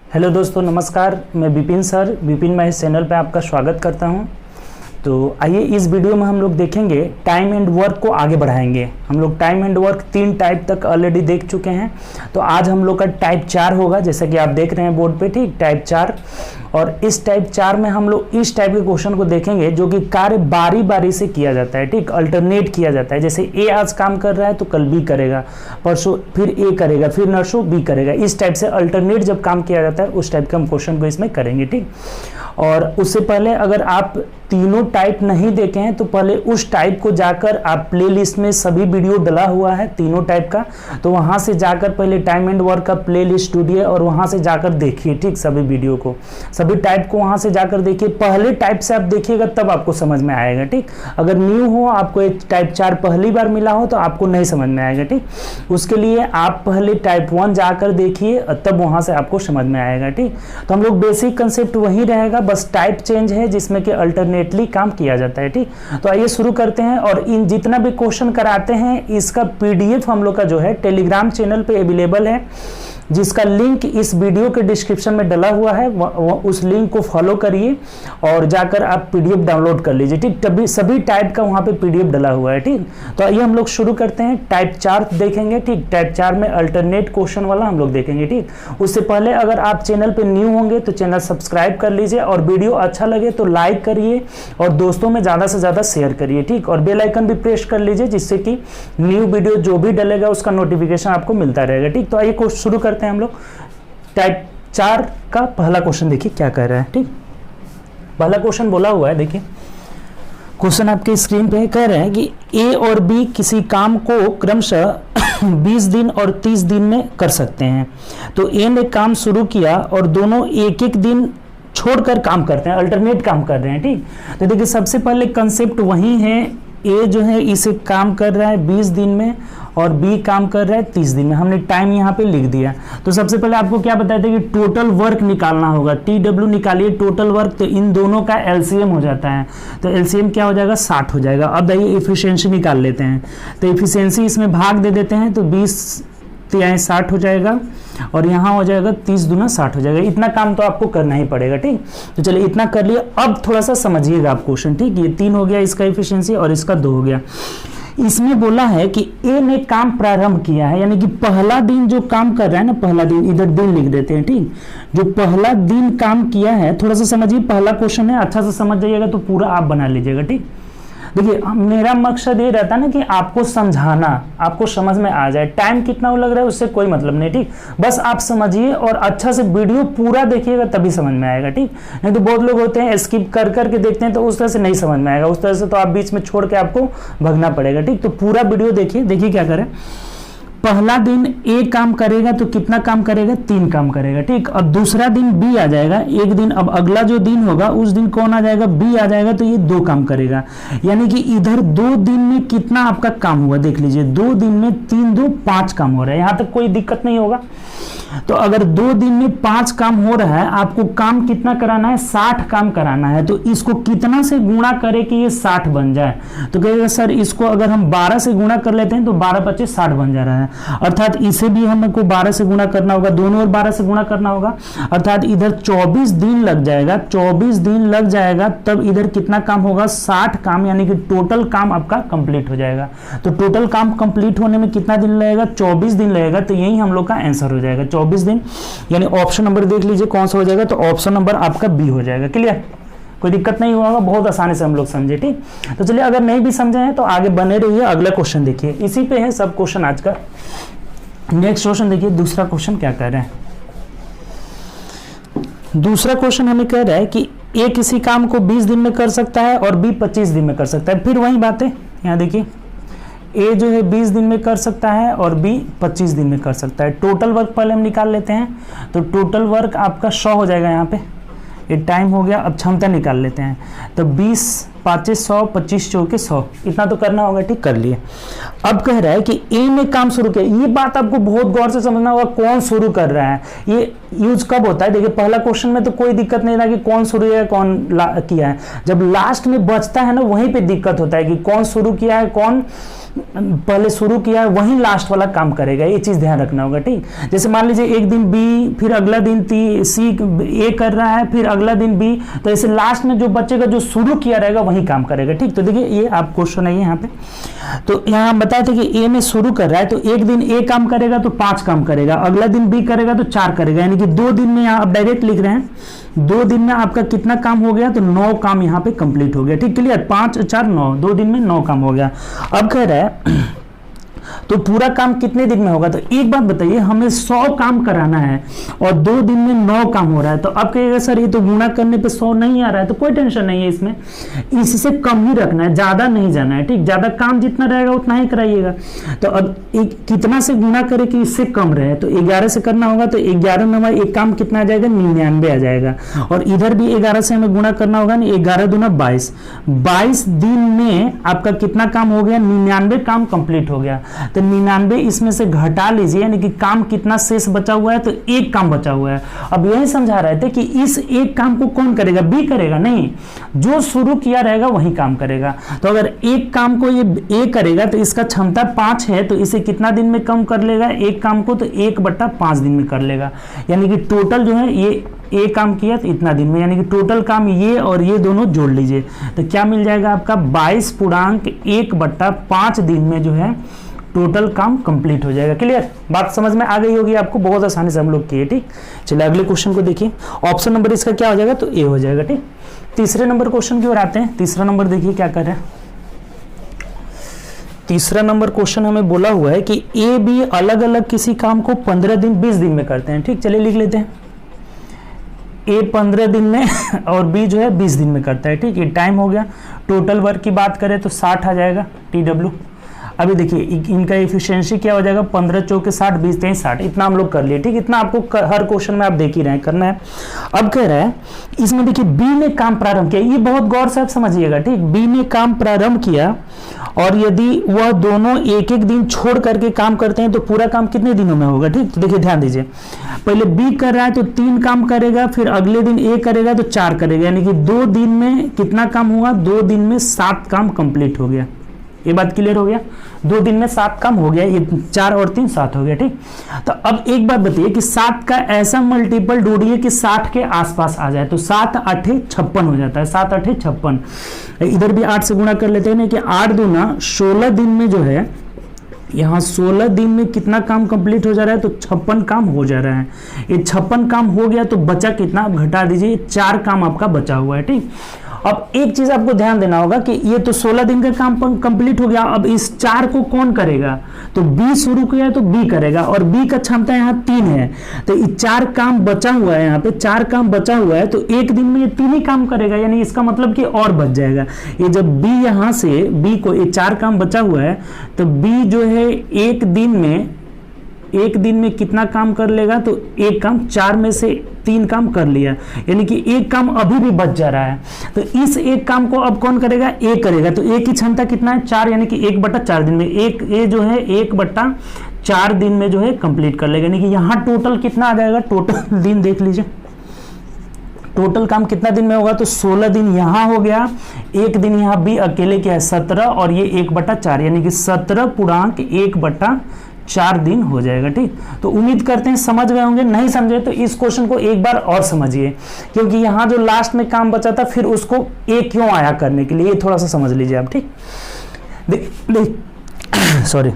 Hello दोस्तों, नमस्कार। मैं विपिन सर, विपिन महेश चैनल पे आपका स्वागत करता हूं। तो आइए इस वीडियो में हम लोग देखेंगे टाइम एंड वर्क को आगे बढ़ाएंगे। हम लोग टाइम एंड वर्क 3 टाइप तक ऑलरेडी देख चुके हैं। तो आज हम लोग का टाइप 4 होगा, जैसा कि आप देख रहे हैं बोर्ड पे, ठीक, टाइप 4। और इस टाइप 4 में हम लोग इस टाइप के क्वेश्चन को देखेंगे जो कि कार्य बारी बारी से किया जाता है, ठीक, अल्टरनेट किया जाता है। जैसे ए आज काम कर रहा है तो कल बी करेगा, परसों फिर ए करेगा, फिर नरसों बी करेगा। इस टाइप से अल्टरनेट जब काम किया जाता है उस टाइप के हम क्वेश्चन को इसमें करेंगे, ठीक। और उससे पहले अगर आप तीनों टाइप नहीं देखे हैं तो पहले उस टाइप को जाकर आप प्लेलिस्ट में सभी वीडियो डला हुआ है तीनों टाइप का, तो वहां से जाकर पहले टाइम एंड वर्क का प्लेलिस्ट ढूंढिए और वहां से जाकर देखिए, ठीक, सभी वीडियो को, सभी टाइप को वहां से जाकर देखिए। पहले टाइप से आप देखिएगा तब आपको समझ में आएगा, ठीक। अगर न्यू हो, आपको एक टाइप 4 पहली बार मिला हो तो आपको नहीं समझ में आएगा, ठीक। उसके लिए आप पहले टाइप 1 जाकर देखिए, तब वहां से आपको समझ में आएगा, ठीक। तो हम लोग बेसिक कंसेप्ट वही रहेगा, बस टाइप चेंज है जिसमें कि अल्टरनेटली काम किया जाता है, ठीक। तो आइए शुरू करते हैं। और इन जितना भी क्वेश्चन कराते हैं इसका पीडीएफ हम लोग का जो है टेलीग्राम चैनल पे अवेलेबल है, जिसका लिंक इस वीडियो के डिस्क्रिप्शन में डला हुआ है। उस लिंक को फॉलो करिए और जाकर आप पीडीएफ डाउनलोड कर लीजिए, ठीक। तभी सभी टाइप का वहां पे पीडीएफ डला हुआ है, ठीक। तो आइए हम लोग शुरू करते हैं। टाइप 4 देखेंगे, ठीक। टाइप 4 में अल्टरनेट क्वेश्चन वाला हम लोग देखेंगे, ठीक। उससे पहले अगर आप चैनल पे न्यू होंगे तो चैनल सब्सक्राइब कर लीजिए और वीडियो अच्छा लगे तो लाइक करिए और दोस्तों में ज्यादा से ज्यादा शेयर करिए, ठीक। और बेल आइकन भी प्रेस कर लीजिए जिससे कि न्यू वीडियो जो भी डलेगा उसका नोटिफिकेशन आपको मिलता रहेगा, ठीक। तो आइए शुरू करते हैं हम लोग। टाइप 4 का पहला क्वेश्चन देखिए क्या कह रहा है, ठीक। पहला क्वेश्चन बोला हुआ है, देखिए क्वेश्चन आपके स्क्रीन पे कह रहे हैं कि ए और बी किसी काम को क्रमशः 20 दिन और 30 दिन में कर सकते हैं। तो ए ने काम शुरू किया और दोनों एक एक दिन छोड़कर काम करते हैं, अल्टरनेट काम कर रहे हैं, ठीक। तो देखिए सबसे पहले कंसेप्ट वही है, ए जो है इसे काम कर रहा है 20 दिन में और बी काम कर रहा है 30 दिन में। हमने टाइम यहाँ पे लिख दिया। तो सबसे पहले आपको क्या बताया था कि टोटल वर्क निकालना होगा, TW निकालिए टोटल वर्क, तो इन दोनों का LCM हो जाता है। तो LCM क्या हो जाएगा, 60 हो जाएगा। अब आइए एफिशिएंसी निकाल लेते हैं। तो एफिशिएंसी इसमें भाग दे देते हैं, तो 20 तो यहाँ 60 हो जाएगा और यहाँ हो जाएगा 30 दूना 60 हो जाएगा। इतना काम तो आपको करना ही पड़ेगा, ठीक। तो चलिए इतना कर लिया। अब थोड़ा सा समझिएगा आप क्वेश्चन, ठीक। ये 3 हो गया इसका एफिशिएंसी और इसका 2 हो गया। इसमें बोला है कि ए ने काम प्रारंभ किया है, यानी कि पहला दिन जो काम कर रहा है ना, पहला दिन, इधर दिन लिख देते हैं, ठीक। जो पहला दिन काम किया है, थोड़ा सा समझिए, पहला क्वेश्चन है, अच्छा से समझ जाइएगा तो पूरा आप बना लीजिएगा, ठीक। देखिए मेरा मकसद ये रहता है ना कि आपको समझाना, आपको समझ में आ जाए। टाइम कितना लग रहा है उससे कोई मतलब नहीं, ठीक। बस आप समझिए और अच्छा से वीडियो पूरा देखिएगा तभी समझ में आएगा, ठीक। नहीं तो बहुत लोग होते हैं स्किप कर करके देखते हैं तो उस तरह से नहीं समझ में आएगा, उस तरह से तो आप बीच में छोड़ के आपको भगना पड़ेगा, ठीक। तो पूरा वीडियो देखिए। देखिए क्या करें, पहला दिन ए काम करेगा तो कितना काम करेगा, 3 काम करेगा, ठीक। अब दूसरा दिन बी आ जाएगा, एक दिन, अब अगला जो दिन होगा उस दिन कौन आ जाएगा, बी आ जाएगा, तो ये 2 काम करेगा। यानी कि इधर 2 दिन में कितना आपका काम हुआ देख लीजिए, 2 दिन में 3 2 5 काम हो रहा है। यहां तक कोई दिक्कत नहीं होगा। तो अगर 2 दिन में 5 काम हो रहा है, आपको काम कितना कराना है, 60 काम कराना है। तो इसको कितना से गुणा करे कि ये 60 बन जाए, तो कहेगा सर इसको अगर हम 12 से गुणा कर लेते हैं तो 12 25 60 बन जा रहा है। अर्थात इसे भी हमको 12 से गुणा करना होगा, दोनों और 12 से गुणा करना होगा। अर्थात इधर 24 दिन लग जाएगा, 24 दिन लग जाएगा, तब इधर कितना काम होगा, 60 काम, यानी कि टोटल काम आपका कंप्लीट हो जाएगा। तो टोटल काम कंप्लीट होने में कितना दिन लगेगा, 24 दिन लगेगा। तो यही हम लोग का आंसर हो जाएगा 24 दिन। यानी ऑप्शन नंबर देख लीजिए कौन सा हो जाएगा, तो ऑप्शन नंबर आपका बी हो जाएगा। क्लियर, कोई दिक्कत नहीं होगा, बहुत आसानी से हम लोग समझे, ठीक। तो चलिए अगर नहीं भी समझे हैं तो आगे बने रहिए, अगला क्वेश्चन देखिए, इसी पे है सब क्वेश्चन आज का। नेक्स्ट क्वेश्चन देखिए, दूसरा क्वेश्चन क्या कह रहे हैं। दूसरा क्वेश्चन हमें कह रहा है कि ए किसी काम को 20 दिन में कर सकता है और बी 25 दिन में कर सकता है। फिर वही बात है, यहाँ देखिए ए जो है 20 दिन में कर सकता है और बी 25 दिन में कर सकता है। टोटल वर्क पहले हम निकाल लेते हैं। तो टोटल वर्क आपका 100 हो जाएगा, यहाँ पे ये टाइम हो गया। अब क्षमता निकाल लेते हैं, तो 20 5 100 25 चौके 100, इतना तो करना होगा, ठीक, कर लिए। अब कह रहा है कि ए ने काम शुरू किया। ये बात आपको बहुत गौर से समझना होगा, कौन शुरू कर रहा है, ये यूज कब होता है। देखिए पहला क्वेश्चन में तो कोई दिक्कत नहीं था कि कौन शुरू है कौन किया है, जब लास्ट में बचता है ना वहीं पे दिक्कत होता है कि कौन शुरू किया है, कौन पहले शुरू किया है वही लास्ट वाला काम करेगा, ये चीज ध्यान रखना होगा। ठीक, जैसे मान लीजिए एक दिन बी, फिर अगला दिन सी ए कर रहा है, फिर अगला दिन बी, तो ऐसे लास्ट में जो बचेगा जो शुरू किया रहेगा वही काम करेगा। ठीक, तो देखिए ये आप क्वेश्चन है यहाँ पे, तो यहाँ हम बताए थे कि ए में शुरू कर रहा है तो एक दिन ए काम करेगा तो 5 काम करेगा, अगला दिन बी करेगा तो 4 करेगा, यानी कि 2 दिन में यहाँ आप डायरेक्ट लिख रहे हैं 2 दिन में आपका कितना काम हो गया, तो 9 काम यहाँ पे कंप्लीट हो गया। ठीक, क्लियर, 5 4 9, 2 दिन में 9 काम हो गया। अब कह रहा है तो पूरा काम कितने दिन में होगा, तो एक बात बताइए, हमें 100 काम कराना है और 2 दिन में 9 काम हो रहा है, तो अब कहिएगा सर ये तो गुणा करने पे 100 नहीं आ रहा है, तो कोई टेंशन नहीं है इसमें, इससे कम ही रखना है, ज्यादा नहीं जाना है। ठीक, ज्यादा काम जितना रहेगा उतना ही कराइएगा। तो अब कितना से गुणा करे कि इससे कम रहे, तो 11 से करना होगा, तो 11 में हमारा एक काम कितना आ जाएगा, 99 आ जाएगा, और इधर भी 11 से हमें गुणा करना होगा, 11 दूना 22, 22 दिन में आपका कितना काम हो गया, 99 काम कंप्लीट हो गया। तो 99 इसमें से घटा लीजिए, यानी कि काम कितना शेष बचा हुआ है, तो एक काम बचा हुआ है। अब यही समझा रहे थे कि इस एक काम को कौन करेगा, बी करेगा, नहीं, जो शुरू किया रहेगा वही काम करेगा। तो अगर एक काम को ये ए करेगा तो इसका क्षमता 5 है, तो इसे कितना दिन में कम कर लेगा एक काम को, तो 1/5 दिन में कर लेगा, यानी कि टोटल जो है ये ए काम किया तो इतना दिन में, यानी कि टोटल काम ये और ये दोनों जोड़ लीजिए तो क्या मिल जाएगा आपका, 22.1/5 दिन में जो है टोटल काम कंप्लीट हो जाएगा। क्लियर, बात समझ में आ गई होगी आपको, बहुत आसानी से हम लोग किए। ठीक, चलिए अगले क्वेश्चन को देखिए, ऑप्शन नंबर इसका क्या हो जाएगा, तो ए हो जाएगा। ठीक, तीसरे नंबर क्वेश्चन की ओर आते हैं। तीसरा नंबर देखिए क्या कर रहे हैं, तीसरा नंबर क्वेश्चन हमें बोला हुआ है कि ए बी अलग अलग किसी काम को 15 दिन 20 दिन में करते हैं। ठीक, चलिए लिख लेते हैं, ए 15 दिन में और बी जो है 20 दिन में करता है। ठीक, ये टाइम हो गया। टोटल वर्क की बात करें तो 60 आ जाएगा TW। अभी देखिए इनका एफिशिएंसी क्या हो जाएगा, 15 चौके 60, 20 3 60, इतना हम लोग कर लिए। ठीक, इतना आपको हर क्वेश्चन में आप देख ही रहे हैं, करना है। अब कह रहा है इसमें देखिए बी ने काम प्रारंभ किया, ये बहुत गौर से आप समझिएगा। ठीक, बी ने काम प्रारंभ किया और यदि वह दोनों एक एक दिन छोड़ करके काम करते हैं तो पूरा काम कितने दिनों में होगा। ठीक, तो देखिए ध्यान दीजिए, पहले बी कर रहा है तो 3 काम करेगा, फिर अगले दिन ए करेगा तो 4 करेगा, यानी कि 2 दिन में कितना काम हुआ, 2 दिन में 7 काम कंप्लीट हो गया। ये बात क्लियर हो गया, 2 दिन में 7 काम हो गया, ये 4 और 3 7 हो गया। ठीक, तो अब एक बात बताइए कि 7 का ऐसा मल्टीपल ढूंढिए कि 60 के आसपास आ जाए, तो 7 8 56 हो जाता है, 7 8 56। इधर भी 8 से गुणा कर लेते हैं ना, कि 8 दूना 16 दिन में जो है, यहाँ 16 दिन में कितना काम कंप्लीट हो जा रहा है, तो 56 काम हो जा रहा है। ये 56 काम हो गया तो बचा कितना, आप घटा दीजिए, 4 काम आपका बचा हुआ है। ठीक, अब एक चीज आपको ध्यान देना होगा कि ये तो 16 दिन का काम कंप्लीट हो गया, अब इस 4 को कौन करेगा, तो बी शुरू किया है तो बी करेगा, और बी का क्षमता यहाँ 3 है, तो ये 4 काम बचा हुआ है, यहाँ पे 4 काम बचा हुआ है, तो एक दिन में ये 3 ही काम करेगा, यानी इसका मतलब कि और बच जाएगा। ये जब बी यहाँ से बी को ये 4 काम बचा हुआ है, तो बी जो है एक दिन में कितना काम कर लेगा, तो एक काम, 4 में से 3 काम कर लिया, यानी कि एक काम अभी भी बच जा रहा है। तो इस एक काम को अब कौन करेगा, ए करेगा, तो ए की क्षमता कितना है, 4, यानी कि 1/4 दिन में ए जो है 1/4 दिन में जो है कंप्लीट कर लेगा, यानी कि यहाँ टोटल कितना आ जाएगा, टोटल दिन देख लीजिए, टोटल काम कितना दिन में होगा, तो 16 दिन यहाँ हो गया, एक दिन यहाँ भी अकेले क्या है 17, और ये 1/4, यानी कि 17.1/4 दिन हो जाएगा। ठीक, तो उम्मीद करते हैं समझ गए होंगे, नहीं समझे तो इस क्वेश्चन को एक बार और समझिए, क्योंकि यहाँ जो लास्ट में काम बचा था फिर उसको ए क्यों आया करने के लिए, ये थोड़ा सा समझ लीजिए आप। ठीक, सॉरी,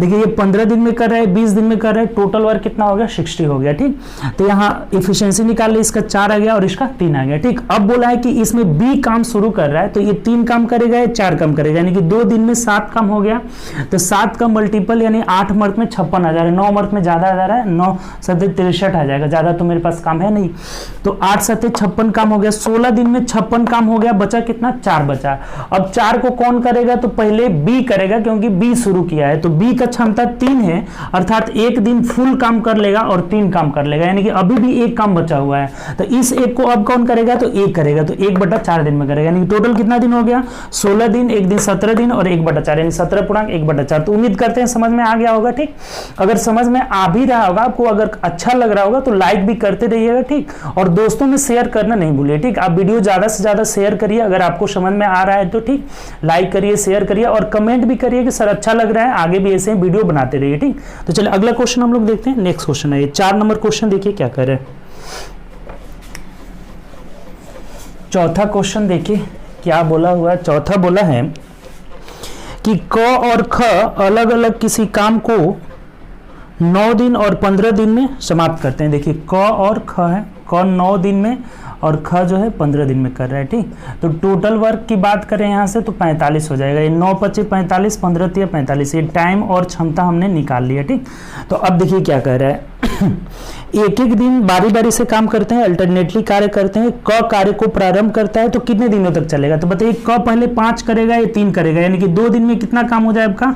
देखिए ये 15 दिन में कर रहा है, 20 दिन में कर रहा है, टोटल वर्क कितना हो गया, 60 हो गया। ठीक, तो यहाँ एफिशिएंसी निकाल ले, इसका 4 आ गया और इसका 3 आ गया। ठीक, अब बोला है कि इसमें बी काम शुरू कर रहा है, तो ये 3 काम करेगा, ये 4 काम करेगा, यानी कि 2 दिन में 7 काम हो गया, तो 7 का मल्टीपल यानी 8 मर्क में 56 आ जा रहा है, 9 मर्क में ज्यादा आ जा रहा है, 9 7 63 आ जाएगा, ज्यादा तो मेरे पास काम है नहीं, तो 8 7 56 काम हो गया, 16 दिन में 56 काम हो गया, बचा कितना, 4 बचा। अब 4 को कौन करेगा, तो पहले बी करेगा, क्योंकि बी शुरू किया है, तो बी का क्षमता 3 है, अर्थात एक दिन फुल काम कर लेगा और 3 काम कर लेगा, यानी कि अभी भी एक काम बचा हुआ है। तो इस एक को अब कौन करेगा, तो एक करेगा, तो 1/4 दिन में करेगा, यानी कि टोटल कितना दिन हो गया, 16 दिन, एक दिन 17 दिन और 1/4 यानी 17.1/4। तो उम्मीद करते हैं समझ में आ गया होगा। ठीक, अगर समझ में आ भी रहा होगा आपको, अगर अच्छा लग रहा होगा तो लाइक भी करते रहिएगा। ठीक, और दोस्तों में शेयर करना नहीं भूलिए। ठीक, आप वीडियो ज्यादा से ज्यादा शेयर करिए, अगर आपको समझ में आ रहा है तो ठीक, लाइक करिए, शेयर करिए और कमेंट भी करिए कि सर अच्छा लग रहा है, आगे भी ऐसे वीडियो बनाते रहिए। ठीक, तो चलिए अगला क्वेश्चन हम लोग देखते हैं। नेक्स्ट क्वेश्चन है ये 4 नंबर क्वेश्चन, देखिए क्या कर रहे हैं। चौथा क्वेश्चन देखिए क्या बोला हुआ है। चौथा बोला है कि क और ख अलग अलग किसी काम को 9 दिन और 15 दिन में समाप्त करते हैं। देखिए क और ख है, क 9 दिन में और ख जो है 15 दिन में कर रहा है। ठीक, तो टोटल वर्क की बात करें यहाँ से तो 45 हो जाएगा। ये 9 × 5 = 45, 15 × 3 = 45। ये टाइम और क्षमता हमने निकाल लिया। ठीक, तो अब देखिए क्या कर रहा है। एक एक दिन बारी बारी से काम करते हैं, अल्टरनेटली कार्य करते हैं। क कार्य को प्रारंभ करता है तो कितने दिनों तक चलेगा, तो बताइए क पहले 5 करेगा या 3 करेगा, यानी कि 2 दिन में कितना काम हो जाए आपका,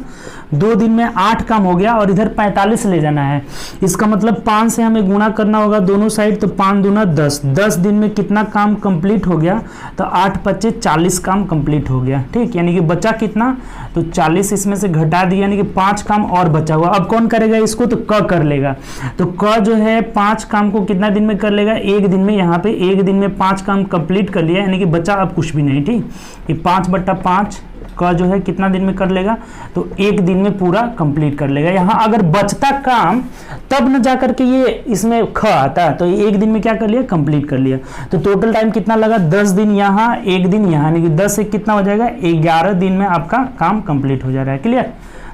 2 दिन में 8 काम हो गया और इधर 45 ले जाना है। इसका मतलब 5 से हमें गुणा करना होगा दोनों साइड, तो 5 दूना 10, 10 दिन में कितना काम कंप्लीट हो गया, तो 8 × 5 = 40 काम कंप्लीट हो गया। ठीक, यानी कि बचा कितना, तो 40 इसमें से घटा दिया, यानी कि 5 काम और बचा हुआ। अब कौन करेगा इसको, तो क कर लेगा। तो क जो है 5 काम को कितना दिन में कर लेगा, 1 दिन में। यहाँ पे 1 दिन में 5 काम कंप्लीट कर लिया, यानी कि बचा अब कुछ भी नहीं। ठीक, ये 5/5 का जो है कितना दिन में कर लेगा, तो 1 दिन में पूरा कंप्लीट कर लेगा। यहाँ अगर बचता काम तब न जाकर के ये इसमें ख आता, तो ये 1 दिन में क्या कर लिया, कंप्लीट कर लिया। तो टोटल टाइम कितना लगा, 10 दिन यहाँ, 1 दिन यहाँ, यानी कि 10 से कितना हो जाएगा, 11 दिन में आपका काम कंप्लीट हो जा रहा है। क्लियर।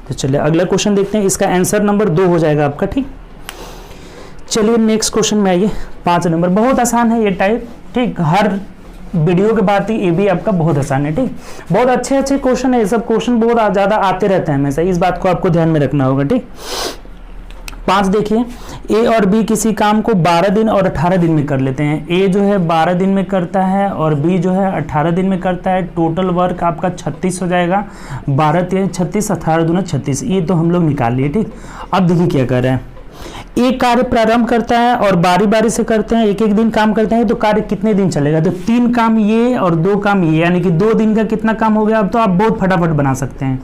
तो चलिए अगला क्वेश्चन देखते हैं, इसका आंसर नंबर 2 हो जाएगा आपका। ठीक, चलिए नेक्स्ट क्वेश्चन में आइए। 5 नंबर, बहुत आसान है ये टाइप। ठीक, हर वीडियो के बाद ही ये भी आपका बहुत आसान है। ठीक, बहुत अच्छे अच्छे क्वेश्चन है, ये सब क्वेश्चन बहुत ज़्यादा आते रहते हैं हमेशा, इस बात को आपको ध्यान में रखना होगा। ठीक, 5 देखिए, ए और बी किसी काम को 12 दिन और 18 दिन में कर लेते हैं। ए जो है 12 दिन में करता है और बी जो है 18 दिन में करता है। टोटल वर्क आपका 36 हो जाएगा, 12 × 3 = 36, 18 दूना 36, ये तो हम लोग निकाल लिए। ठीक, अब देखिए क्या कर रहे हैं। एक कार्य प्रारंभ करता है और बारी बारी से करते हैं, एक एक दिन काम करते हैं, तो कार्य कितने दिन चलेगा, तो 3 काम ये और 2 काम ये, यानी कि 2 दिन का कितना काम हो गया। अब तो आप बहुत फटाफट बना सकते हैं।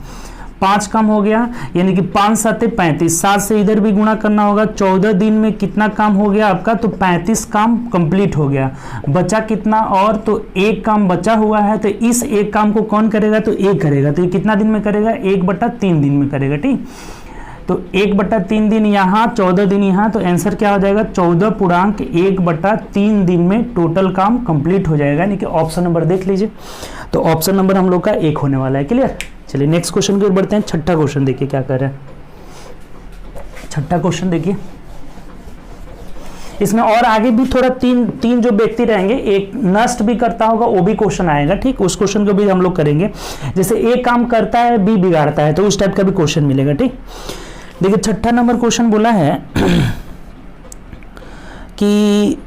5 काम हो गया, यानी कि 5 × 7 = 35, 7 से इधर भी गुणा करना होगा। 14 दिन में कितना काम हो गया आपका, तो 35 काम कंप्लीट हो गया। बचा कितना और, तो 1 काम बचा हुआ है, तो इस 1 काम को कौन करेगा, तो 1 करेगा। तो ये कितना दिन में करेगा, 1/3 दिन में करेगा। ठीक, तो 1/3 दिन यहाँ, 14 दिन यहाँ, तो आंसर क्या हो जाएगा, 14.1/3 दिन में टोटल काम कंप्लीट हो जाएगा। यानी कि ऑप्शन नंबर देख लीजिए, तो ऑप्शन नंबर हम लोग का 1 होने वाला है। क्लियर। चलिए नेक्स्ट क्वेश्चन की ओर बढ़ते हैं। छठा क्वेश्चन देखिए क्या कर रहा है। छठा क्वेश्चन देखिए, इसमें और आगे भी थोड़ा तीन जो व्यक्ति रहेंगे, एक नष्ट भी करता होगा, वो भी क्वेश्चन आएगा। ठीक, उस क्वेश्चन को भी हम लोग करेंगे। जैसे ए काम करता है, बी बिगाड़ता है, तो उस टाइप का भी क्वेश्चन मिलेगा। ठीक, देखिए छठा नंबर क्वेश्चन बोला है कि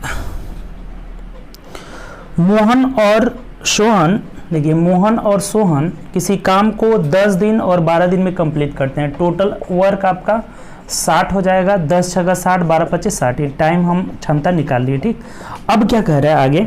मोहन और सोहन, देखिए मोहन और सोहन किसी काम को 10 दिन और 12 दिन में कंप्लीट करते हैं। टोटल वर्क आपका 60 हो जाएगा, 10 × 6 = 60, 12 × 25 = 60। ये टाइम हम क्षमता निकाल लिए। ठीक, अब क्या कह रहा है आगे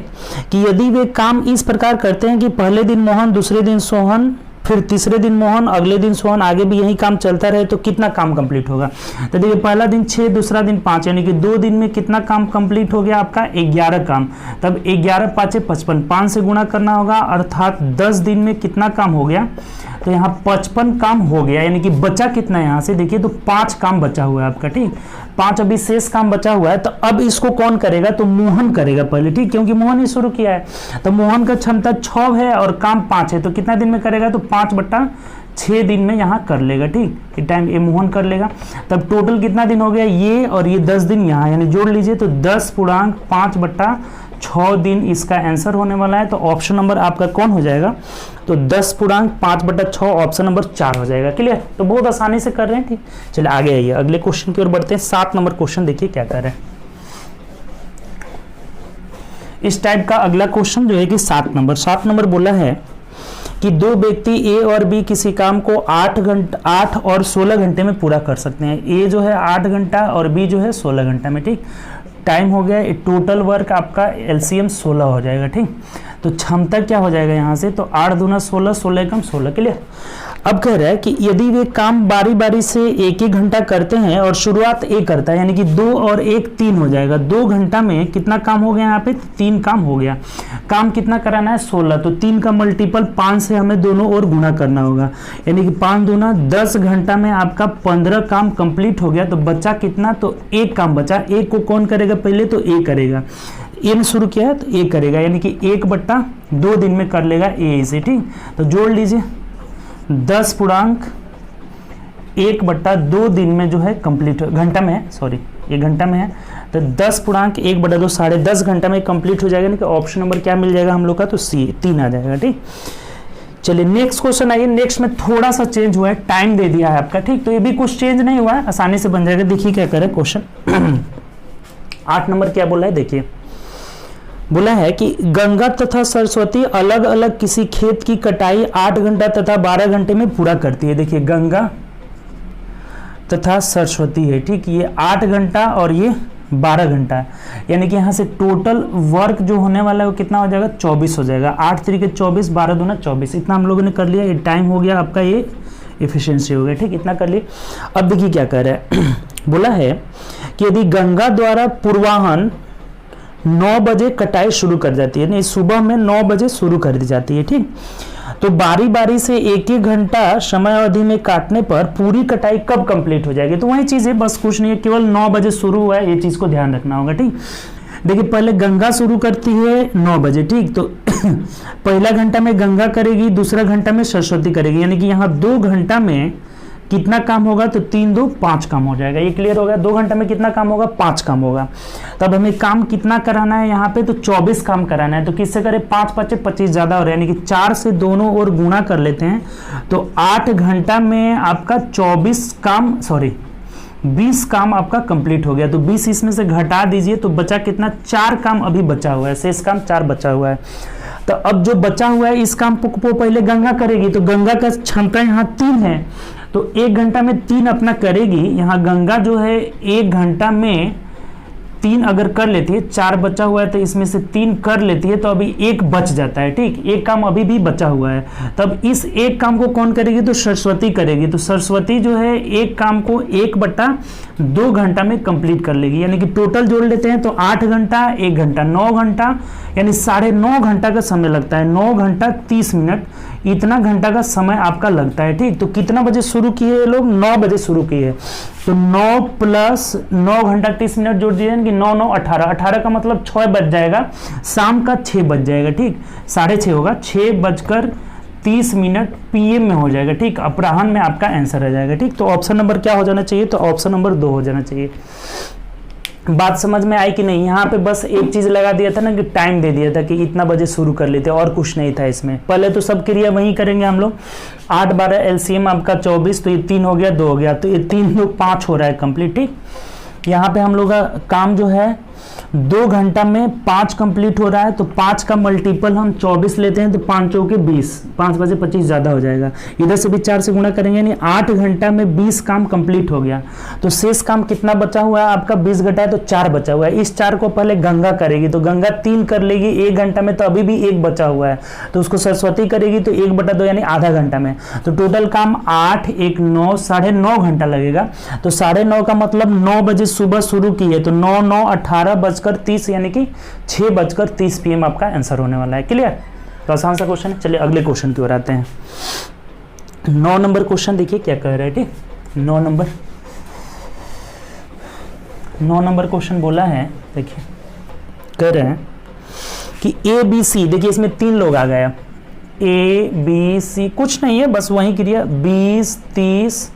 कि यदि वे काम इस प्रकार करते हैं कि पहले दिन मोहन, दूसरे दिन सोहन, फिर तीसरे दिन मोहन, अगले दिन सोहन, आगे भी यही काम चलता रहे, तो कितना काम कंप्लीट होगा। तो देखिए पहला दिन 6, दूसरा दिन 5, यानी कि 2 दिन में कितना काम कंप्लीट हो गया आपका, 11 काम। तब 11 × 5 = 55, 5 से गुणा करना होगा, अर्थात 10 दिन में कितना काम हो गया, तो यहाँ 55 काम हो गया। यानी कि बचा कितना यहाँ से देखिए, तो 5 काम बचा हुआ है आपका। ठीक, 5 अभी शेष काम बचा हुआ है, तो अब इसको कौन करेगा, तो मोहन करेगा पहले। ठीक, क्योंकि मोहन ही शुरू किया है, तो मोहन का क्षमता 6 है और काम 5 है, तो कितना दिन में करेगा, तो 5/6 दिन में यहाँ कर लेगा। ठीक, ये टाइम ये मोहन कर लेगा। तब टोटल कितना दिन हो गया, ये और ये 10 दिन यहाँ, यानी जोड़ लीजिए, तो 10.5/6 दिन इसका आंसर होने वाला है। तो ऑप्शन नंबर आपका कौन हो जाएगा, तो 10.5/6 ऑप्शन नंबर 4 हो जाएगा। क्लियर। तो बहुत आसानी से कर रहे हैं। ठीक, चलिए आगे आइए, अगले क्वेश्चन की ओर बढ़ते हैं। 7 नंबर क्वेश्चन देखिए क्या कर रहे हैं। इस टाइप का अगला क्वेश्चन जो है कि 7 नंबर बोला है कि दो व्यक्ति ए और बी किसी काम को 8 और 16 घंटे में पूरा कर सकते हैं। ए जो है 8 घंटा और बी जो है 16 घंटा में, ठीक। टाइम हो गया, टोटल वर्क आपका एलसीएम 16 हो जाएगा, ठीक। तो क्षमता क्या हो जाएगा यहाँ से, तो 8 दूना 16, 16 एकम 16, क्लियर। अब कह रहा है कि यदि वे काम बारी बारी से एक एक घंटा करते हैं और शुरुआत ए करता है, यानी कि 2 और 1 3 हो जाएगा। 2 घंटा में कितना काम हो गया, यहाँ पे 3 काम हो गया। काम कितना कराना है, 16, तो 3 का मल्टीपल 5 से हमें दोनों ओर गुना करना होगा, यानी कि 5 दूना 10 घंटा में आपका 15 काम कंप्लीट हो गया। तो बचा कितना, तो 1 काम बचा। 1 को कौन करेगा पहले, तो ए करेगा। ए ने शुरू किया है तो ए करेगा, यानी कि 1/2 दिन में कर लेगा ए इसे, ठीक। तो जोड़ लीजिए 10 पूर्णांक 1/2 दिन में जो है कंप्लीट, घंटा में है, सॉरी ये घंटा में है, तो 10 पूर्णांक 1/2 10.5 घंटा में कंप्लीट हो जाएगा। यानी कि ऑप्शन नंबर क्या मिल जाएगा हम लोग का, तो सी 3 आ जाएगा, ठीक। चलिए नेक्स्ट क्वेश्चन आइए। नेक्स्ट में थोड़ा सा चेंज हुआ है, टाइम दे दिया है आपका, ठीक। तो ये भी कुछ चेंज नहीं हुआ है, आसानी से बन जाएगा। देखिए क्या करे क्वेश्चन 8 नंबर क्या बोला है, देखिए बोला है कि गंगा तथा सरस्वती अलग अलग किसी खेत की कटाई 8 घंटा तथा 12 घंटे में पूरा करती है। देखिए गंगा तथा सरस्वती है, ठीक। ये 8 घंटा और ये 12 घंटा है, यानी कि यहाँ से टोटल वर्क जो होने वाला है वो कितना हो जाएगा, 24 हो जाएगा। 8 तरीके 24, 12 दूना 24, इतना हम लोगों ने कर लिया। ये टाइम हो गया आपका, ये एफिशिएंसी हो गया, ठीक। इतना कर लिए। अब देखिए क्या कह रहा है बोला है कि यदि गंगा द्वारा पूर्वाहन 9 बजे कटाई शुरू कर जाती है, नहीं सुबह में 9 बजे शुरू कर दी जाती है, ठीक। तो बारी बारी से एक एक घंटा समय अवधि में काटने पर पूरी कटाई कब कंप्लीट हो जाएगी, तो वही चीज है, बस कुछ नहीं है, केवल 9 बजे शुरू हुआ है, ये चीज को ध्यान रखना होगा, ठीक। देखिए पहले गंगा शुरू करती है 9 बजे, ठीक। तो पहला घंटा में गंगा करेगी, दूसरा घंटा में सरस्वती करेगी, यानी कि यहाँ 2 घंटा में कितना काम होगा, तो 3 2 5 काम हो जाएगा। ये क्लियर हो गया। 2 घंटा में कितना काम होगा, 5 काम होगा। तब हमें काम कितना कराना है यहाँ पे, तो 24 काम कराना है। तो किससे करें, 5 5 25 ज्यादा हो रहा है, यानी कि 4 से दोनों ओर गुणा कर लेते हैं। तो 8 घंटा में आपका 24 काम, सॉरी 20 काम आपका कंप्लीट हो गया। तो 20 इसमें से घटा दीजिए, तो बचा कितना, 4 काम अभी बचा हुआ है, शेष काम 4 बचा हुआ है। तो अब जो बचा हुआ है इस काम को पहले गंगा करेगी, तो गंगा का क्षमता यहाँ 3 है, तो 1 घंटा में 3 अपना करेगी। यहाँ गंगा जो है 1 घंटा में 3 अगर कर लेती है, 4 बचा हुआ है तो इसमें से 3 कर लेती है, तो अभी 1 बच जाता है, ठीक। 1 काम अभी भी बचा हुआ है। तब इस 1 काम को कौन करेगी, तो सरस्वती करेगी। तो सरस्वती जो है 1 काम को 1/2 घंटा में कंप्लीट कर लेगी, यानी कि टोटल जोड़ लेते हैं तो 8 घंटा 1 घंटा 9 घंटा, यानी 9.5 घंटा का समय लगता है। 9 घंटा 30 मिनट, इतना घंटा का समय आपका लगता है, ठीक। तो कितना बजे शुरू किए ये लोग, 9 बजे शुरू किए, तो 9 + 9 घंटा 30 मिनट जोड़ दीजिए, 9 9 18, 18 का मतलब 6 बज जाएगा, शाम का 6 बज जाएगा, ठीक। 6:30 होगा, 6:30 PM में हो जाएगा, ठीक। अपराह्न में आपका आंसर आ जाएगा, ठीक। तो ऑप्शन नंबर क्या हो जाना चाहिए, तो ऑप्शन नंबर 2 हो जाना चाहिए। बात समझ में आई कि नहीं। यहाँ पे बस एक चीज लगा दिया था ना कि टाइम दे दिया था कि इतना बजे शुरू कर लेते, और कुछ नहीं था इसमें। पहले तो सब क्रिया वही करेंगे हम लोग। 8 12 एलसीएम आपका 24, तो ये 3 हो गया, 2 हो गया, तो ये 3 लोग 5 हो रहा है कंप्लीट, ठीक। यहाँ पे हम लोग का काम जो है 2 घंटा में 5 कंप्लीट हो रहा है, तो 5 का मल्टीपल हम 24 लेते हैं, तो 5 चौके 20, 5 बजे 25 ज्यादा हो जाएगा। इधर से भी 4 से गुणा करेंगे, यानी 8 घंटा में 20 काम कंप्लीट हो गया। तो शेष काम कितना बचा हुआ है आपका, 20 घटा है तो 4 बचा हुआ है। इस 4 को पहले गंगा करेगी, तो गंगा 3 कर लेगी 1 घंटा में, तो अभी भी 1 बचा हुआ है, तो उसको सरस्वती करेगी, तो 1/2 यानी आधा घंटा में। तो टोटल काम 8 1 9 9.5 घंटा लगेगा। तो 9.5 का मतलब 9 बजे सुबह शुरू की है, तो 9 9 18 बजकर 30, यानी कि 6:30 PM आपका आंसर होने वाला है। क्लियर। तो आसान सा क्वेश्चन है। चलिए अगले क्वेश्चन की ओर आते हैं। 9 नंबर क्वेश्चन देखिए क्या कह रहा है, ठीक। 9 नंबर क्वेश्चन बोला है, देखिए कह रहे हैं कि ABC, देखिए इसमें 3 लोग आ गया, ABC कुछ नहीं है, बस वही क्रिया 20 30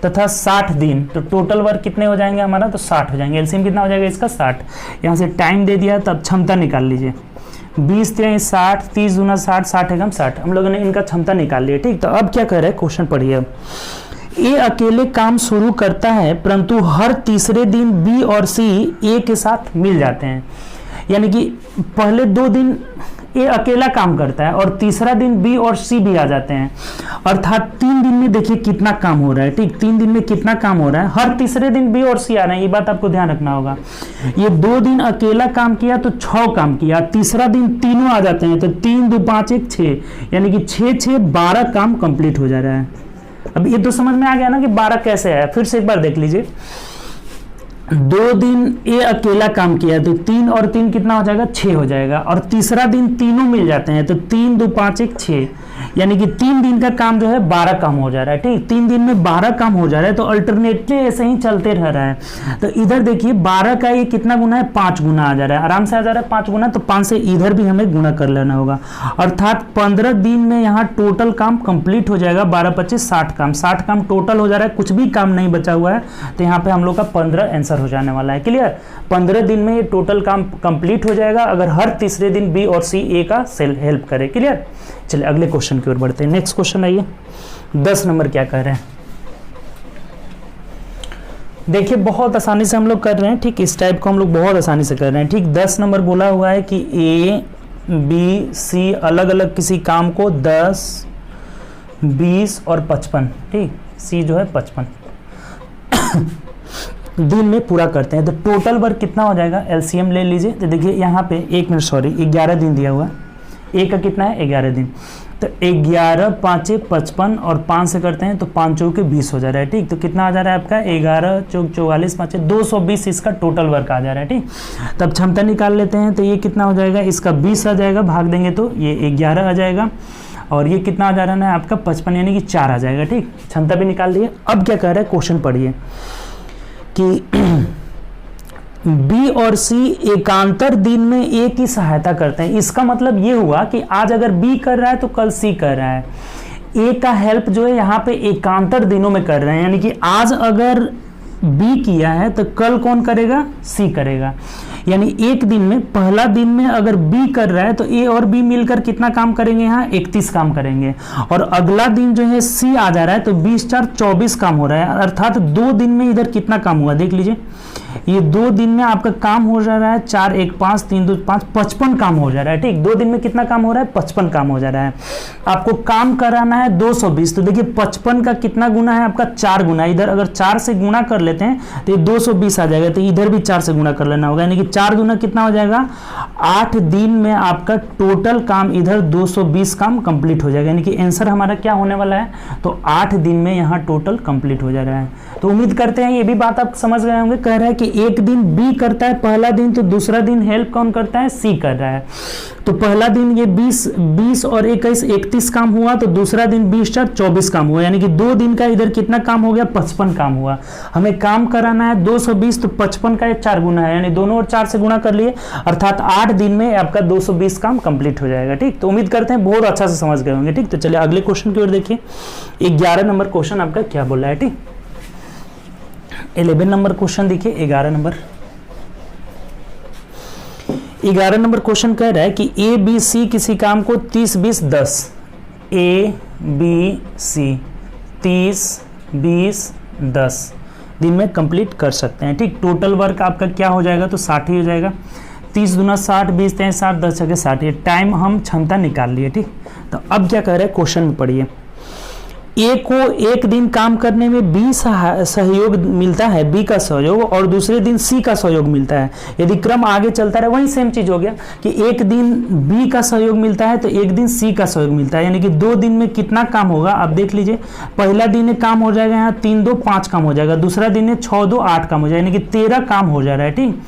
तथा 60 दिन। तो टोटल वर्क कितने हो जाएंगे हमारा, तो 60 हो जाएंगे। एलसीएम कितना हो जाएगा इसका, 60। यहाँ से टाइम दे दिया, तब क्षमता निकाल लीजिए। 20 3 60, 30 दूना 60, 60 एकम 60, हम लोगों ने इनका क्षमता निकाल लिया, ठीक। तो अब क्या कह रहे हैं, क्वेश्चन पढ़िए। अब ए अकेले काम शुरू करता है, परंतु हर तीसरे दिन बी और सी ए के साथ मिल जाते हैं। यानी कि पहले 2 दिन ए अकेला काम करता है और तीसरा दिन बी और सी भी आ जाते हैं, अर्थात 3 दिन में देखिए कितना काम हो रहा है, ठीक, 3 दिन में कितना काम हो रहा है, हर तीसरे दिन बी और सी आ रहे हैं, ये बात आपको ध्यान रखना होगा। ये 2 दिन अकेला काम किया तो 6 काम किया, तीसरा दिन तीनों आ जाते हैं तो 3 2 5 1 6, यानी कि 6 6 12 काम कंप्लीट हो जा रहा है। अब ये तो समझ में आ गया ना कि 12 कैसे है, फिर से एक बार देख लीजिए। 2 दिन ए अकेला काम किया तो 3 और 3 कितना हो जाएगा, 6 हो जाएगा, और तीसरा दिन तीनों मिल जाते हैं तो 3 2 5 1 6, यानी कि 3 दिन का काम जो है 12 काम हो जा रहा है, ठीक, 3 दिन में 12 काम हो जा रहा है, तो अल्टरनेटली ऐसे ही चलते रह रहा है। तो इधर देखिए 12 का ये कितना गुना है, 5 गुना आ जा रहा है, आराम से आ जा रहा है 5 गुना, तो 5 से इधर भी हमें गुना कर लेना होगा, अर्थात 15 दिन में यहाँ टोटल काम कंप्लीट हो जाएगा, 12 25 60 काम, 60 काम टोटल हो जा रहा है, कुछ भी काम नहीं बचा हुआ है, तो यहाँ पे हम लोग का 15 आंसर हो जाने वाला है। क्लियर, 15 दिन में ये टोटल काम कंप्लीट हो जाएगा अगर हर तीसरे दिन बी और सी ए का हेल्प करे। क्लियर, चलिए अगले क्वेश्चन की ओर बढ़ते हैं। नेक्स्ट क्वेश्चन आइए, 10 नंबर क्या कह रहे हैं, देखिए बहुत आसानी से हम लोग कर रहे हैं, ठीक, इस टाइप को हम लोग बहुत आसानी से कर रहे हैं, ठीक। 10 नंबर बोला हुआ है कि ए बी सी अलग अलग किसी काम को 10 20 और 55, ठीक, सी जो है 55 दिन में पूरा करते हैं, तो टोटल वर्क कितना हो जाएगा, एलसीएम ले लीजिए। तो देखिए यहाँ पे 11 दिन दिया हुआ है, ए का कितना है 11 दिन, तो 11 5 55 और 5 से करते हैं तो 5 चौके 20 हो जा रहा है, ठीक, तो कितना आ जा रहा है आपका 11 चौक 44 5 220 इसका टोटल वर्क आ जा रहा है, ठीक। तब क्षमता निकाल लेते हैं, तो ये कितना हो जाएगा, इसका 20 आ जाएगा, भाग देंगे तो ये 11 आ जाएगा, और ये कितना आ जा रहा है आपका 55, यानी कि 4 आ जाएगा, ठीक, क्षमता भी निकाल दिए। अब क्या कह रहा है क्वेश्चन पढ़िए कि बी और सी एकांतर दिन में ए की सहायता करते हैं, इसका मतलब ये हुआ कि आज अगर बी कर रहा है तो कल सी कर रहा है, ए का हेल्प जो है यहाँ पे एकांतर दिनों में कर रहे हैं, यानी कि आज अगर बी किया है तो कल कौन करेगा, सी करेगा, यानी एक दिन में पहला दिन में अगर बी कर रहा है तो ए और बी मिलकर कितना काम करेंगे, यहाँ 31 काम करेंगे, और अगला दिन जो है सी आ जा रहा है तो 20 4 24 काम हो रहा है, अर्थात 2 दिन में इधर कितना काम हुआ देख लीजिए, ये 2 दिन में आपका काम हो जा रहा है 4 1 5 3 2 5 55 काम हो जा रहा है, ठीक, 2 दिन में कितना काम हो रहा है, 55 काम हो जा रहा है। आपको काम कराना है 220, तो देखिए 55 का कितना गुना है आपका, 4 गुना, इधर अगर 4 से गुना कर लेते हैं तो ये 220 आ जाएगा, तो इधर भी 4 से गुना कर लेना होगा, यानी कि 4 गुना कितना हो जाएगा, 8 दिन में आपका टोटल काम इधर 220 काम कंप्लीट हो जाएगा, यानी कि आंसर हमारा क्या होने वाला है, तो 8 दिन में यहाँ टोटल कंप्लीट हो जा रहा है। तो उम्मीद करते हैं ये भी बात आप समझ गए होंगे। कह रहा है कि एक दिन बी करता है पहला दिन, तो दूसरा दिन हेल्प कौन करता है, सी कर रहा है, तो पहला दिन ये 20 और 21 31 काम हुआ, तो दूसरा दिन 20 4 24 काम हुआ, यानी कि 2 दिन का इधर कितना काम हो गया, 55 काम हुआ। हमें काम कराना है 220, तो 55 का 4 गुना है, यानी दोनों और 4 से गुना कर लिए, अर्थात 8 दिन में आपका 220 काम कंप्लीट हो जाएगा, ठीक। तो उम्मीद करते हैं बहुत अच्छा से समझ गए होंगे, ठीक। तो चलिए अगले क्वेश्चन की ओर देखिए, 11 नंबर क्वेश्चन आपका क्या बोल रहा है, ठीक। 11 नंबर क्वेश्चन देखिए, 11 नंबर क्वेश्चन कह रहा है कि ए बी सी किसी काम को 30 20 10, ए बी सी 30 20 10 दिन में कंप्लीट कर सकते हैं, ठीक। टोटल वर्क आपका क्या हो जाएगा, तो 60 ही हो जाएगा, 30 दूना 60 20 3 60 10 छके 60, टाइम हम क्षमता निकाल लिए, ठीक। तो अब क्या कह रहे हैं क्वेश्चन में पढ़िए, ए को एक दिन काम करने में बी सहयोग मिलता है, बी का सहयोग, और दूसरे दिन सी का सहयोग मिलता है। यदि क्रम आगे चलता रहे, वही सेम चीज हो गया कि एक दिन बी का सहयोग मिलता है तो एक दिन सी का सहयोग मिलता है, यानी कि 2 दिन में कितना काम होगा, आप देख लीजिए। पहला दिन में काम हो जाएगा यहाँ 3 2 5 काम हो जाएगा, दूसरा दिन में 6 2 8 काम हो जाएगा, यानी कि 13 काम हो जा रहा है, ठीक।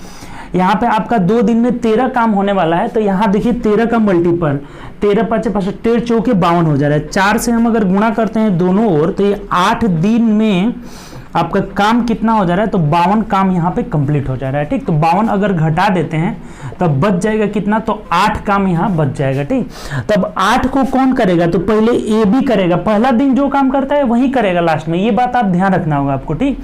यहाँ पे आपका 2 दिन में 13 काम होने वाला है, तो यहाँ देखिए 13 का मल्टीपल 13 5 13 चौके 52 हो जा रहा है, 4 से हम अगर गुणा करते हैं दोनों ओर, तो ये 8 दिन में आपका काम कितना हो जा रहा है, तो 52 काम यहाँ पे कंप्लीट हो जा रहा है, ठीक। तो 52 अगर घटा देते हैं तब बच जाएगा कितना, तो 8 काम यहाँ बच जाएगा, ठीक। तब 8 को कौन करेगा, तो पहले ए बी करेगा, पहला दिन जो काम करता है वही करेगा लास्ट में, ये बात आप ध्यान रखना होगा आपको, ठीक,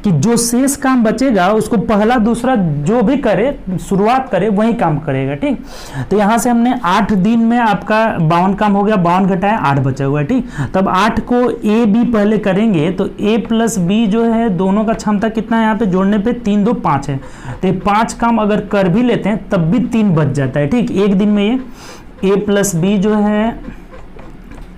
कि जो शेष काम बचेगा उसको पहला दूसरा जो भी करे शुरुआत करे वही काम करेगा, ठीक। तो यहाँ से हमने 8 दिन में आपका 52 काम हो गया, 52 घटाया 8 बचा हुआ है, ठीक। तब 8 को ए बी पहले करेंगे तो ए प्लस बी जो है दोनों का क्षमता कितना है, यहाँ पे जोड़ने पे 3 2 5 है, तो 5 काम अगर कर भी लेते हैं तब भी 3 बच जाता है, ठीक। एक दिन में ये ए प्लस बी जो है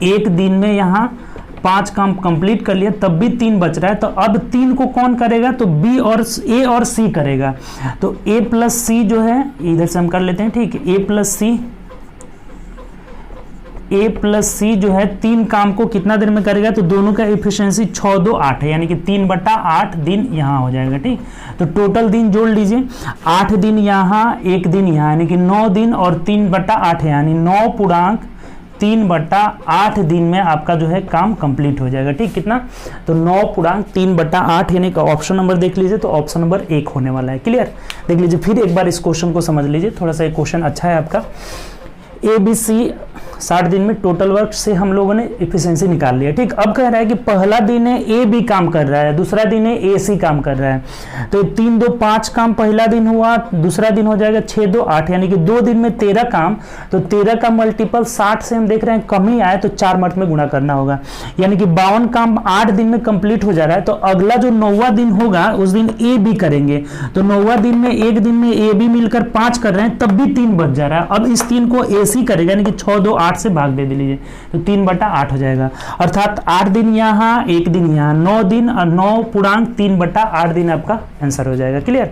एक दिन में यहाँ 5 काम कंप्लीट कर लिया, तब भी 3 बच रहा है। तो अब 3 को कौन करेगा, तो बी और ए और सी करेगा। तो ए प्लस सी जो है इधर से हम कर लेते हैं, ठीक है। ए प्लस सी जो है 3 काम को कितना देर में करेगा, तो दोनों का एफिशिएंसी 6 2 8 है, यानी कि 3/8 दिन यहाँ हो जाएगा, ठीक। तो टोटल दिन जोड़ लीजिए, 8 दिन यहाँ, 1 दिन यहाँ, यानी कि 9 दिन और 3/8 यानी 9.3/8 दिन में आपका जो है काम कंप्लीट हो जाएगा, ठीक। कितना, तो 9.3/8 यानी कि ऑप्शन नंबर देख लीजिए, तो ऑप्शन नंबर 1 होने वाला है। क्लियर, देख लीजिए फिर एक बार इस क्वेश्चन को समझ लीजिए, थोड़ा सा ये क्वेश्चन अच्छा है आपका। ए बी सी 60 दिन में टोटल वर्क से हम लोगों ने एफिशिएंसी निकाल लिया, ठीक। अब कह रहा है कि पहला दिन है ए बी काम कर रहा है, दूसरा दिन है ए सी काम कर रहा है। तो 3 2 5 काम पहला दिन हुआ, दूसरा दिन हो जाएगा 6 2 8, यानी कि 2 दिन में 13 काम। तो 13 का मल्टीपल 60 से हम देख रहे हैं कम ही आए, तो 4 मर्त में गुणा करना होगा, यानी कि 52 काम 8 दिन में कंप्लीट हो जा रहा है। तो अगला जो 9वां दिन होगा उस दिन ए बी करेंगे। तो 9वां दिन में एक दिन में ए बी मिलकर 5 कर रहे हैं, तब भी 3 बच जा रहा है। अब इस 3 को ए सी करेगा, यानी कि 6 2 8 से भाग दे दीजिए, तो 3/8 हो जाएगा। अर्थात 8 दिन यहाँ, 1 दिन यहाँ, 9 दिन और 9.3/8 दिन आपका आंसर हो जाएगा। क्लियर,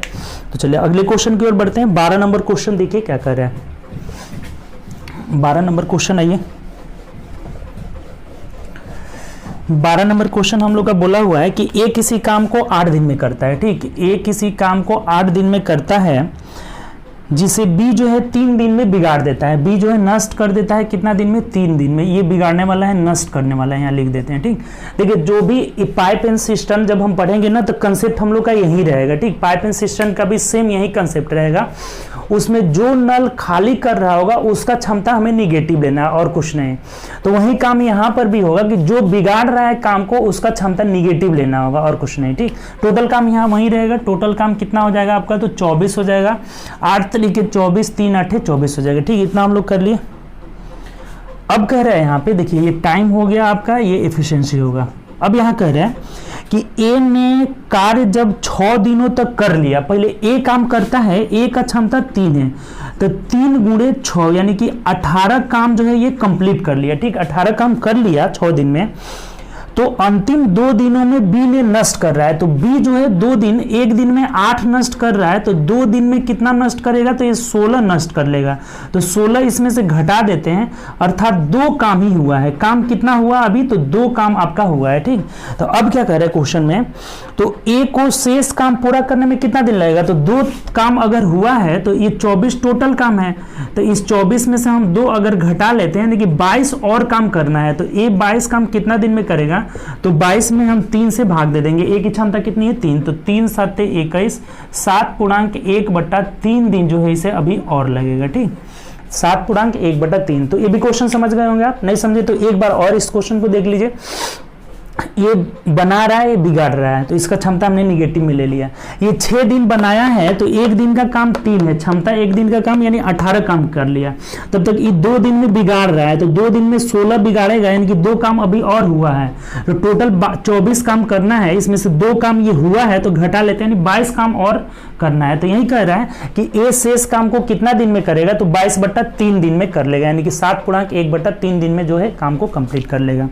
तो चलिए अगले क्वेश्चन की ओर बढ़ते हैं। 12 नंबर क्वेश्चन देखिए क्या कर रहा है। 12 नंबर क्वेश्चन आइए। 12 नंबर क्वेश्चन हम लोग का बोला हुआ है कि ए किसी काम को 8 दिन में करता है, ठीक। ए किसी काम को 8 दिन में करता है, जिसे बी जो है 3 दिन में बिगाड़ देता है। बी जो है नष्ट कर देता है कितना दिन में, 3 दिन में। ये बिगाड़ने वाला है, नष्ट करने वाला है, यहाँ लिख देते हैं, ठीक। देखिए जो भी पाइप एंड सिस्टम जब हम पढ़ेंगे ना, तो कंसेप्ट हम लोग का यही रहेगा, ठीक। पाइप एंड सिस्टम का भी सेम यही कंसेप्ट रहेगा। उसमें जो नल खाली कर रहा होगा उसका क्षमता हमें निगेटिव लेना है और कुछ नहीं। तो वही काम यहाँ पर भी होगा कि जो बिगाड़ रहा है काम को उसका क्षमता निगेटिव लेना होगा और कुछ नहीं, ठीक। टोटल काम यहाँ वही रहेगा। टोटल काम कितना हो जाएगा आपका, तो 24 हो जाएगा। 8 तरीके 24, 3 8 24 हो जाएगा, ठीक। इतना हम लोग कर लिए। अब कह रहे हैं यहाँ पे देखिए, ये टाइम हो गया आपका, ये एफिशिएंसी होगा। अब यहाँ कह रहे हैं कि ए ने कार्य जब 6 दिनों तक कर लिया, पहले ए काम करता है, ए का क्षमता 3 है, तो 3 गुणे 6 यानी कि 18 काम जो है ये कंप्लीट कर लिया, ठीक। 18 काम कर लिया 6 दिन में। तो अंतिम 2 दिनों में बी ने नष्ट कर रहा है, तो बी जो है 2 दिन, एक दिन में 8 नष्ट कर रहा है, तो 2 दिन में कितना नष्ट करेगा, तो ये 16 नष्ट कर लेगा। तो 16 इसमें से घटा देते हैं, अर्थात 2 काम ही हुआ है। काम कितना हुआ अभी, तो 2 काम आपका हुआ है, ठीक। तो अब क्या कह रहे हैं क्वेश्चन में, तो ए को शेष काम पूरा करने में कितना दिन लगेगा, तो 2 काम अगर हुआ है तो ये 24 टोटल काम है, तो इस 24 में से हम 2 अगर घटा लेते हैं, देखिए 22 और काम करना है, तो ए 22 काम कितना दिन में करेगा, तो 22 में हम 3 से भाग दे देंगे। ए की क्षमता कितनी है, 3, तो 3 7 21, 7.1/3 दिन जो है इसे अभी और लगेगा, ठीक। 7.1/3। तो ये भी क्वेश्चन समझ गए होंगे आप, नहीं समझे तो एक बार और इस क्वेश्चन को देख लीजिए। ये बना रहा है, ये बिगाड़ रहा है, तो इसका क्षमता हमने निगेटिव में ले लिया। ये 6 दिन बनाया है, तो एक दिन का काम 3 है, क्षमता एक दिन का काम यानी 18 काम कर लिया। तब तक ये 2 दिन में बिगाड़ रहा है, तो 2 दिन में 16 बिगाड़ेगा, यानी कि 2 काम अभी और हुआ है। तो टोटल 24 काम करना है, इसमें से 2 काम ये हुआ है तो घटा लेते हैं, यानी 22 काम और करना है। तो यही कह रहा है कि ए शेष काम को कितना दिन में करेगा, तो 22/3 दिन में कर लेगा, यानी कि 7.1/3 दिन में जो है काम को कंप्लीट कर लेगा,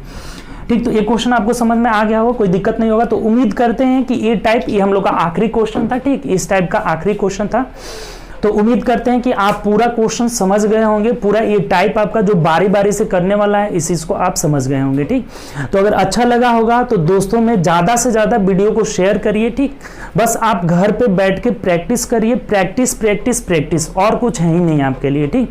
ठीक। तो ये क्वेश्चन आपको समझ में आ गया होगा, कोई दिक्कत नहीं होगा। तो उम्मीद करते हैं कि ये टाइप, ये हम लोग का आखिरी क्वेश्चन था, ठीक। इस टाइप का आखिरी क्वेश्चन था, तो उम्मीद करते हैं कि आप पूरा क्वेश्चन समझ गए होंगे। पूरा ये टाइप आपका जो बारी बारी से करने वाला है इस चीज को आप समझ गए होंगे, ठीक। तो अगर अच्छा लगा होगा तो दोस्तों में ज्यादा से ज्यादा वीडियो को शेयर करिए, ठीक। बस आप घर पे बैठ के प्रैक्टिस करिए, प्रैक्टिस प्रैक्टिस प्रैक्टिस, और कुछ है ही नहीं आपके लिए, ठीक।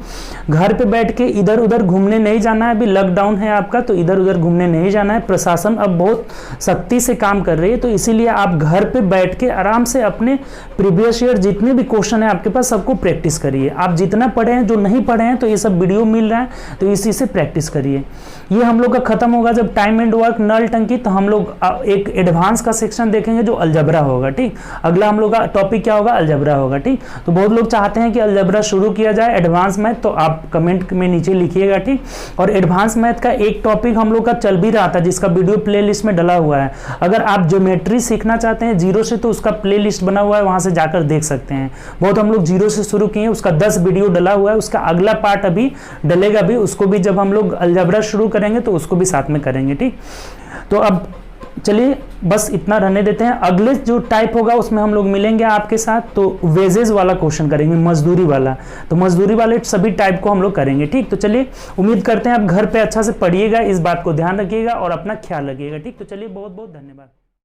घर पे बैठ के इधर उधर घूमने नहीं जाना है, अभी लॉकडाउन है आपका, तो इधर उधर घूमने नहीं जाना है। प्रशासन अब बहुत सख्ती से काम कर रही है, तो इसीलिए आप घर पे बैठ के आराम से अपने प्रीवियस ईयर जितने भी क्वेश्चन है आपके पास सबको प्रैक्टिस करिए। आप जितना पढ़े हैं, जो नहीं पढ़े हैं तो ये सब वीडियो मिल रहा है, तो इसी से प्रैक्टिस करिए। ये हम लोग का खत्म होगा जब टाइम एंड वर्क नल टंकी, तो हम लोग एक एडवांस का सेक्शन देखेंगे जो अलजबरा होगा, ठीक। अगला हम लोग का टॉपिक क्या होगा, अलजबरा होगा, ठीक। तो बहुत लोग चाहते हैं कि अलजबरा शुरू किया जाए, एडवांस मैथ, तो आप कमेंट में नीचे लिखिएगा, ठीक। और एडवांस मैथ का एक टॉपिक हम लोग का चल भी रहा था जिसका वीडियो प्ले लिस्ट में डला हुआ है। अगर आप ज्योमेट्री सीखना चाहते हैं जीरो से, तो उसका प्ले लिस्ट बना हुआ है, वहां से जाकर देख सकते हैं। बहुत हम लोग जीरो जीरो से शुरू किए, उसका 10 वीडियो डला हुआ है, उसका अगला पार्ट अभी डलेगा भी, उसको भी जब हम लोग अलजेब्रा शुरू करेंगे तो उसको भी साथ में करेंगे। ठीक, तो अब चलिए बस इतना रहने देते हैं। अगले जो टाइप होगा उसमें हम लोग मिलेंगे आपके साथ, तो वेजेस वाला क्वेश्चन करेंगे, मजदूरी वाला। तो मजदूरी वाले सभी टाइप को हम लोग करेंगे। ठीक, तो चलिए उम्मीद करते हैं आप घर पे अच्छा से पढ़िएगा, इस बात को ध्यान रखिएगा और अपना ख्याल रखिएगा। ठीक, तो चलिए बहुत बहुत धन्यवाद।